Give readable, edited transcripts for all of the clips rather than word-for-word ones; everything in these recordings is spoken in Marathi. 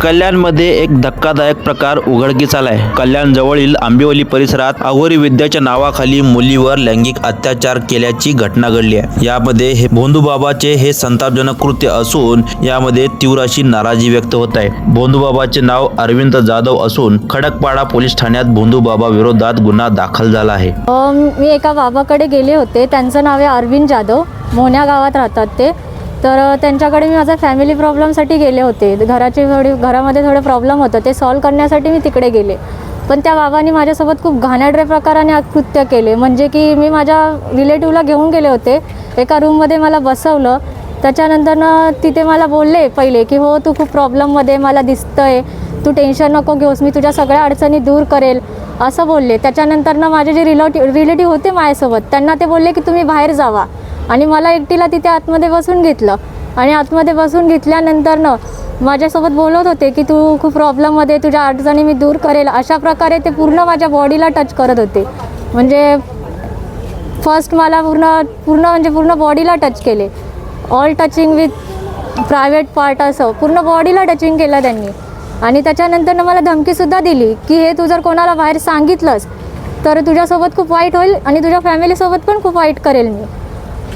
कल्याणमध्ये एक धक्कादायक प्रकार उघडकीस आलाय। कल्याण जवळील आंबिवली परिसरात अघोरी विद्याच्या नावाखाली मुलीवर लैंगिक अत्याचार केल्याची घटना घडली आहे। यामध्ये हे भोंदूबाबाचे हे संतापजनक कृत्य असून यामध्ये तीव्र अशी नाराजी व्यक्त होत आहे। भोंदूबाबाचे नाव अरविंद जाधव असून खडकपाडा पोलीस ठाण्यात भोंदूबाबा विरोधात गुन्हा दाखल झाला आहे। मी एका बाबाकडे गेले होते, त्यांचं नाव आहे अरविंद जाधव, मोन्या गावात राहतात ते। तर त्यांच्याकडे मी माझ्या फॅमिली प्रॉब्लेमसाठी गेले होते। घरामध्ये थोडे प्रॉब्लेम होतं, ते सॉल्व करण्यासाठी मी तिकडे गेले। पण त्या बाबांनी माझ्यासोबत खूप घाणेरड्या प्रकाराने कृत्य केले। म्हणजे की मी माझ्या रिलेटिव्हला घेऊन गेले होते, एका रूममध्ये मला बसवलं। त्याच्यानंतर तिथे मला बोलले पहिले की हो तू खूप प्रॉब्लेममध्ये मला दिसतंय, तू टेन्शन नको घेऊस, मी तुझ्या सगळ्या अडचणी दूर करेल असं बोलले। त्याच्यानंतर माझे जे रिलेटिव्ह होते माझ्यासोबत, त्यांना ते बोलले की तुम्ही बाहेर जावा, आणि मला एकटीला तिथे आतमध्ये बसून घेतलं। आणि आतमध्ये बसून घेतल्यानंतर माझ्यासोबत बोलत होते की तू खूप प्रॉब्लेममध्ये, तुझ्या अडचणी मी दूर करेल, अशा प्रकारे ते पूर्ण माझ्या बॉडीला टच करत होते। म्हणजे फर्स्ट मला पूर्ण बॉडीला टच केले, all touching with private part, असं पूर्ण बॉडीला टचिंग केलं त्यांनी। आणि त्याच्यानंतर मला धमकीसुद्धा दिली की हे तू जर कोणाला बाहेर सांगितलंस तर तुझ्यासोबत खूप वाईट होईल आणि तुझ्या फॅमिलीसोबत पण खूप वाईट करेल मी।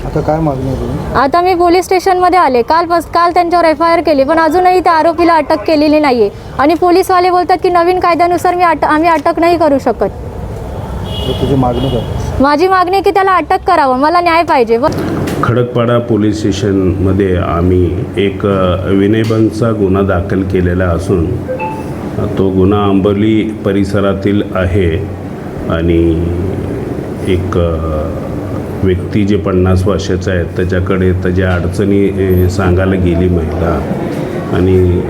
आता काय मागणी आहे तुम्ही? आता मी पोलीस स्टेशनमध्ये आले, काल त्यांच्यावर FIR केली, पण अजूनही त्या आरोपीला अटक केलेली नाही आहे। आणि पोलीसवाले बोलतात की नवीन कायद्यानुसार आम्ही अटक नाही करू शकत। तुझी मागणी काय? माझी मागणी आहे की त्याला अटक करावं, मला न्याय पाहिजे। खडकपाडा पोलीस स्टेशनमध्ये आम्ही एक विनयभंगचा गुन्हा दाखल केलेला असून तो गुन्हा आंबवली परिसरातील आहे। आणि एक व्यक्ती जे 50 वर्षाचा आहे त्याच्याकडे त्याच्या अडचणी सांगायला गेली महिला, आणि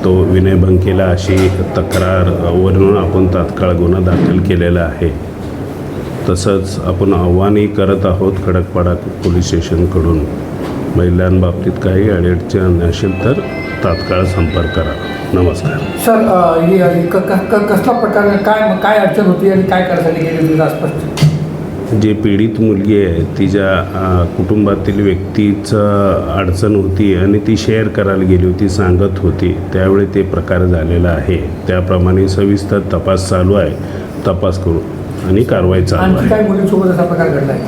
तो विनयभंग केला अशी तक्रारवरून आपण तात्काळ गुन्हा दाखल केलेला आहे। तसंच आपण आव्हानही करत आहोत खडकपाडा पोलीस स्टेशनकडून, महिलांबाबतीत काही अडचण असेल तर तात्काळ संपर्क करा। नमस्कार सर, कसला प्रकार, काय अडचण होती आणि काय करायसाठी गेली होती स्पष्ट? जे पीडित मुलगी आहे तिच्या कुटुंबातील व्यक्तीचं अडचण होती आणि ती शेअर करायला गेली होती, सांगत होती, त्यावेळी ते प्रकार झालेला आहे। त्याप्रमाणे सविस्तर तपास चालू आहे, तपास करू आणि कारवाई चालू आहे। काय मुलीसोबत असा प्रकार घडला आहे?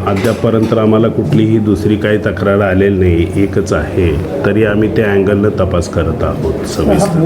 अद्यापर्यंत आम्हाला कुठलीही दुसरी काही तक्रार आलेली नाही, एकच आहे, तरी आम्ही त्या अँगलनं तपास करत आहोत सविस्तर।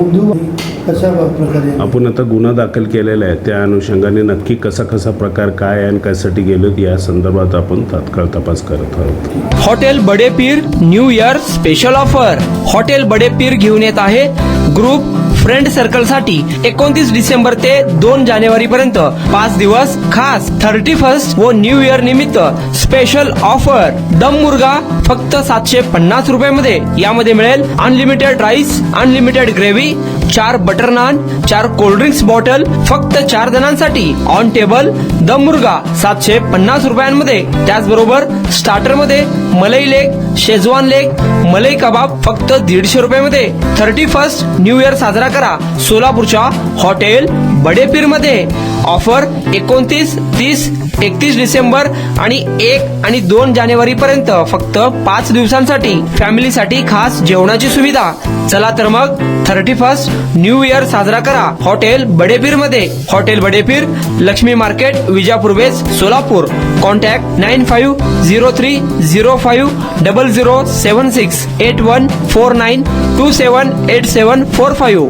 आपण आता गुन्हा दाखल केलेला आहे, त्या अनुषंगाने नक्की कसा प्रकार काय आणि कशासाठी गेलो या संदर्भात आपण तात्काळ तपास करत आहोत। Hotel Bade Peer new year special offer. Hotel Bade Peer घेऊन येत आहे ग्रुप फ्रेंड सर्कल साठी 29 डिसेंबर ते 2 जानेवारी पर्यंत 5 दिवस खास 31 व न्यू इयर निमित्त स्पेशल ऑफर। दम मुर्गा फक्त 750 रुपयामध्ये। यामध्ये मिळेल unlimited rice, unlimited gravy, 4 butter naan, 4 cold drinks bottle फक्त 4 जणांसाठी। ऑन टेबल दम मुर्गा 750 रुपयांमध्ये। त्याचबरोबर स्टार्टर मध्ये मलाई लेग, शेजवान लेग, मलाई कबाब फक्त 150 रुपयामध्ये। 31 न्यू इयर साजरा करा सोलापूरच्या हॉटेल बडे पीर मध्ये। ऑफर 29, 30, 31 डिसेंबर आणि 1 आणि 2 जानेवारी पर्यंत फक्त 5 दिवसांसाठी। फॅमिलीसाठी खास जेवणाची सुविधा। चला तर मग 31 न्यू इयर साजरा करा हॉटेल बडे पीर मध्ये। Hotel Bade Peer, Lakshmi market, Vijapur base, Solapur. Contact 9503050076 8149278745।